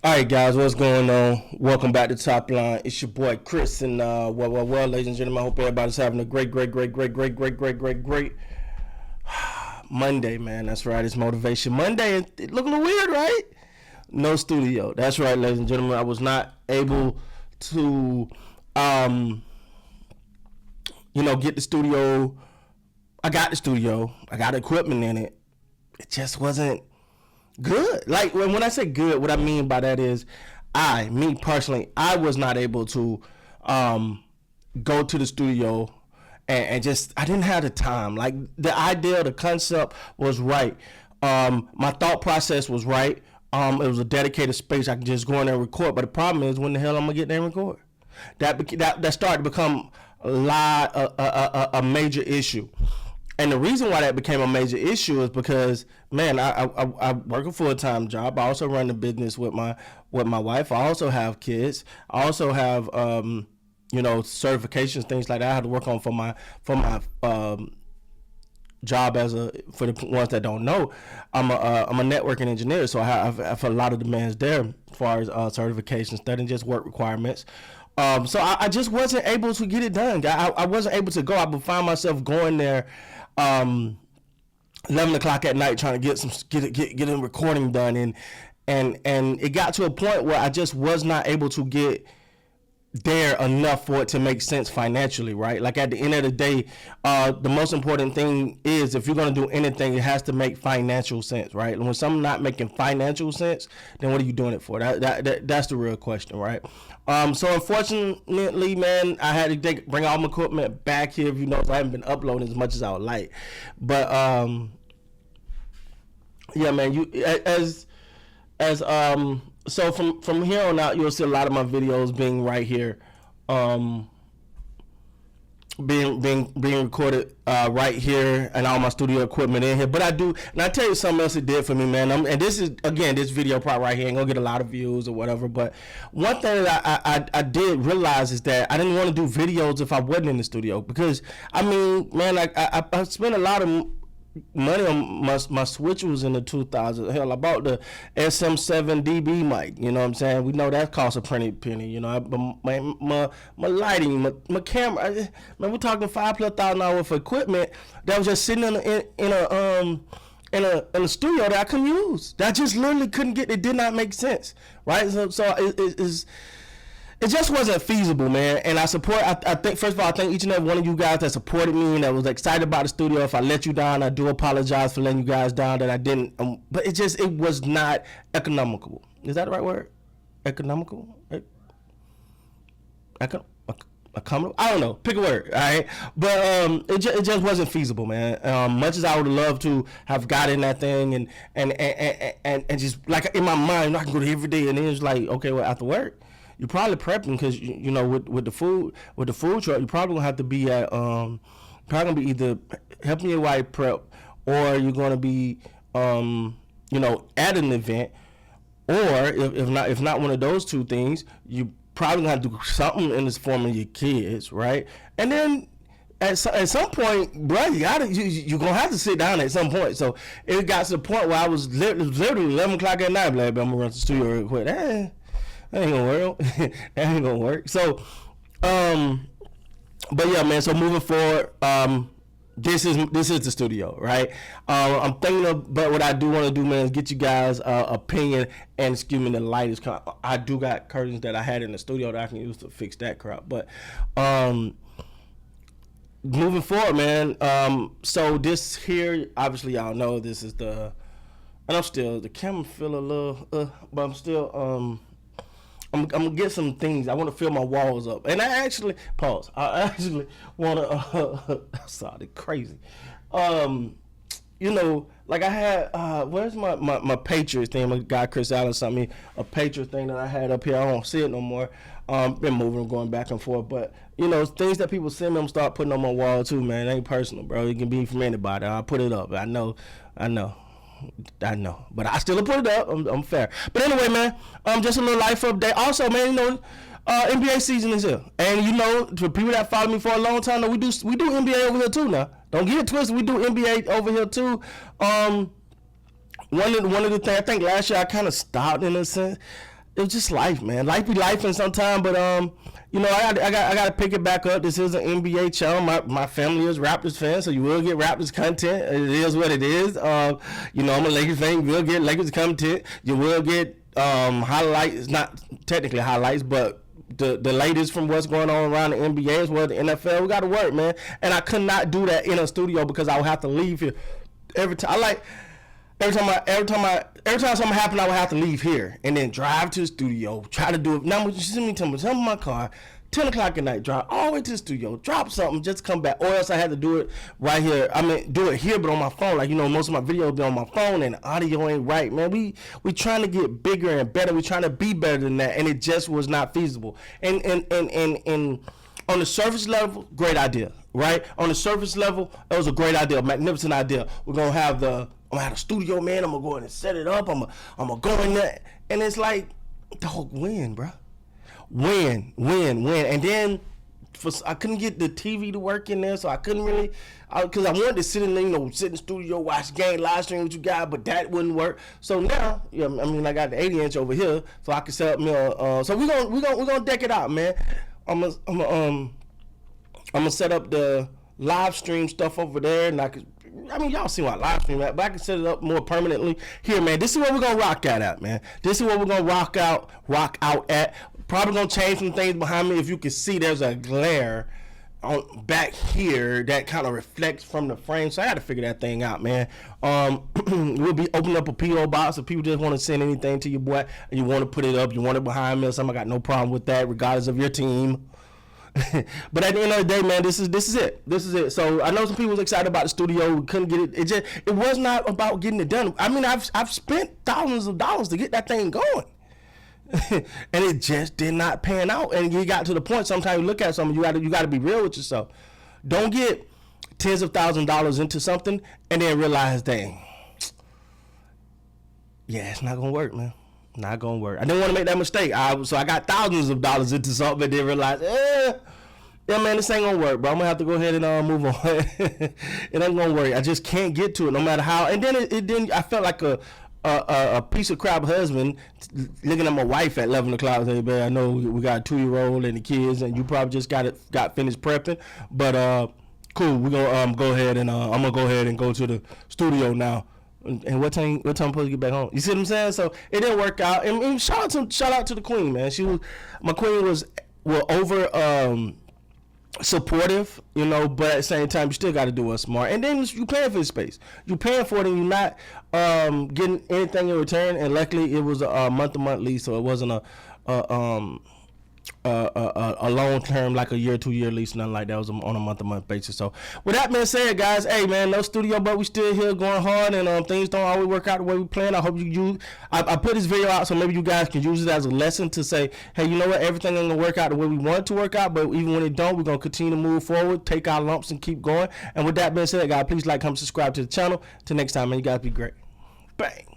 All right, guys, what's going on? Welcome back to Top Line. It's your boy Chris, and ladies and gentlemen, I hope everybody's having a great Monday, man. That's right, it's Motivation Monday, and it look a little weird, right? No studio. That's right, ladies and gentlemen. I was not able to, um, get the studio. I got the studio. I got equipment in it. It just wasn't good. Like when I say good, what I mean by that is, me personally, I was not able to um, go to the studio and just I didn't have the time. Like the idea, the concept was right. My thought process was right. It was a dedicated space I could just go in there and record. But the problem is, when the hell I'm gonna get there and record? That started to become a major issue. And the reason why that became a major issue is because, man, I work a full time job. I also run the business with my wife. I also have kids. I also have certifications, things like that. I have to work on for my job for the ones that don't know. I'm a networking engineer, so I have a lot of demands there as far as certifications, studying just work requirements. So I just wasn't able to get it done. I wasn't able to go. I would find myself going there 11 o'clock at night trying to get a recording done, and it got to a point where I just was not able to get there enough for it to make sense financially, right? Like at the end of the day, the most important thing is, if you're going to do anything, it has to make financial sense, right? And when something's not making financial sense, then what are you doing it for? That's the real question, right? So unfortunately, man, I had to bring all my equipment back here. You know, so I haven't been uploading as much as I would like, but yeah, man, so from here on out, you'll see a lot of my videos being right here, um, being recorded right here, and all my studio equipment in here. But I tell you something else it did for me, man. And this is, again, this video part right here ain't gonna get a lot of views or whatever. But one thing that I did realize is that I didn't want to do videos if I wasn't in the studio, because I mean, man, I spent a lot of money on my switch was in the 2000s. Hell, I bought the SM7 DB mic. You know what I'm saying? We know that costs a pretty penny. You know, my lighting, my camera. Man, we're talking $5,000+ for equipment that was just sitting in a studio that I couldn't use. That I just literally couldn't get. It did not make sense, right? So it just wasn't feasible, man. And I think, first of all, I thank each and every one of you guys that supported me and that was excited about the studio. If I let you down, I do apologize for letting you guys down, that I didn't. But it was not economical. Is that the right word? Economical? Economical? I don't know. Pick a word, all right? But it just wasn't feasible, man. Much as I would love to have got in that thing and just, like, in my mind, I can go to every day, and then it's like, okay, well, after work, you're probably prepping, because you know, with the food truck, you're probably gonna have to be at probably gonna be either helping your wife prep, or you're gonna be at an event, or if not one of those two things, you probably gonna have to do something in this form of your kids, right? And then at some point, bro, you're gonna have to sit down at some point. So it got to the point where I was literally 11 o'clock at night, like, I'm gonna run to the studio real quick. That ain't gonna work. That ain't gonna work. So, but yeah, man. So moving forward, this is the studio, right? I'm thinking of, but what I do want to do, man, is get you guys opinion. And excuse me, the light is kind of, I do got curtains that I had in the studio that I can use to fix that crap. But moving forward, man. So this here, obviously, y'all know this is and I'm still, the camera feel a little, but I'm still I'm gonna get some things. I want to fill my walls up, and I actually pause. I actually want to. Sorry, crazy. Like I had. Where's my Patriots thing? My guy Chris Allen sent me a Patriots thing that I had up here. I don't see it no more. Been moving, going back and forth, but things that people send me, I'm start putting on my wall too, man. It ain't personal, bro. It can be from anybody. I'll put it up. I know. But I still put it up. I'm fair. But anyway, man, just a little life update. Also, man, NBA season is here, and for people that follow me for a long time, we do NBA over here too. Now, don't get it twisted. We do NBA over here too. One of the things, I think last year I kind of stopped, in a sense. it was just life, man. Life be life and sometimes, but you know, I got to pick it back up. This is an NBA channel. My family is Raptors fans, so you will get Raptors content. It is what it is. You know, I'm a Lakers fan. You will get Lakers content. You will get highlights, not technically highlights, but the latest from what's going on around the NBA as well, the NFL. We got to work, man. And I could not do that in a studio because I would have to leave here every time. Every time something happened, I would have to leave here and then drive to the studio, try to do it. Now, you see me jump in my car, 10 o'clock at night, drive all the way to the studio, drop something, just come back. Or else I had to do it right here. I mean, do it here, but on my phone. Like, you know, most of my videos be on my phone and the audio ain't right, man. We trying to get bigger and better. We trying to be better than that, and it just was not feasible. And on the surface level, great idea, right? On the surface level, it was a great idea, a magnificent idea. I'm gonna have a studio, man. I'm gonna go in and set it up. I'm gonna go in there, and it's like, dog, win, bro, win. And then I couldn't get the TV to work in there, so I couldn't really, because I wanted to sit in, sit in the studio, watch game, live stream what you got, but that wouldn't work. So now, I mean, I got the 80-inch over here, so I can set up me so we're gonna deck it out, man. I'm gonna set up the live stream stuff over there, and I mean, y'all see my live stream at, but I can set it up more permanently here, man. This is what we're gonna rock at, man. This is what we're gonna rock out at. Probably gonna change some things behind me. If you can see, there's a glare on back here that kind of reflects from the frame, so I had to figure that thing out, man. We'll be opening up a PO box if people just want to send anything to your boy and you want to put it up, you want it behind me or something. I got no problem with that, regardless of your team. But at the end of the day, man, this is it. So I know some people was excited about the studio. We couldn't get it. It was not about getting it done. I mean, I've spent thousands of dollars to get that thing going. And it just did not pan out. And you got to the point, sometimes you look at something, you got to be real with yourself. Don't get tens of thousands of dollars into something and then realize, dang, yeah, it's not gonna work, man. Not gonna work. I didn't want to make that mistake. So I got thousands of dollars into something and then realized, yeah, man, this ain't gonna work, bro. I'm gonna have to go ahead and move on. It ain't gonna work. I just can't get to it no matter how. And then it didn't. I felt like a piece of crap husband looking at my wife at 11 o'clock. Say, man, I know we got a 2-year-old and the kids, and you probably just got finished prepping. But cool. We're gonna go ahead and I'm gonna go ahead and go to the studio now. And what time I'm supposed to get back home? You see what I'm saying? So it didn't work out. And shout out to the queen, man. My queen was over supportive, but at the same time you still got to do what's smart. And then you paying for the space. You paying for it and you're not getting anything in return. And luckily it was a month-to-month lease, so it wasn't a long term, like a year, 2-year lease, nothing like that. It was on a month-to-month basis. So with that being said, guys, hey man, no studio, but we still here going hard, and things don't always work out the way we plan. I hope I put this video out so maybe you guys can use it as a lesson to say, hey, you know what, everything ain't gonna work out the way we want it to work out, but even when it don't, we're gonna continue to move forward, take our lumps and keep going. And with that being said, guys, please like, comment, subscribe to the channel. Till next time, man, you guys be great. Bang.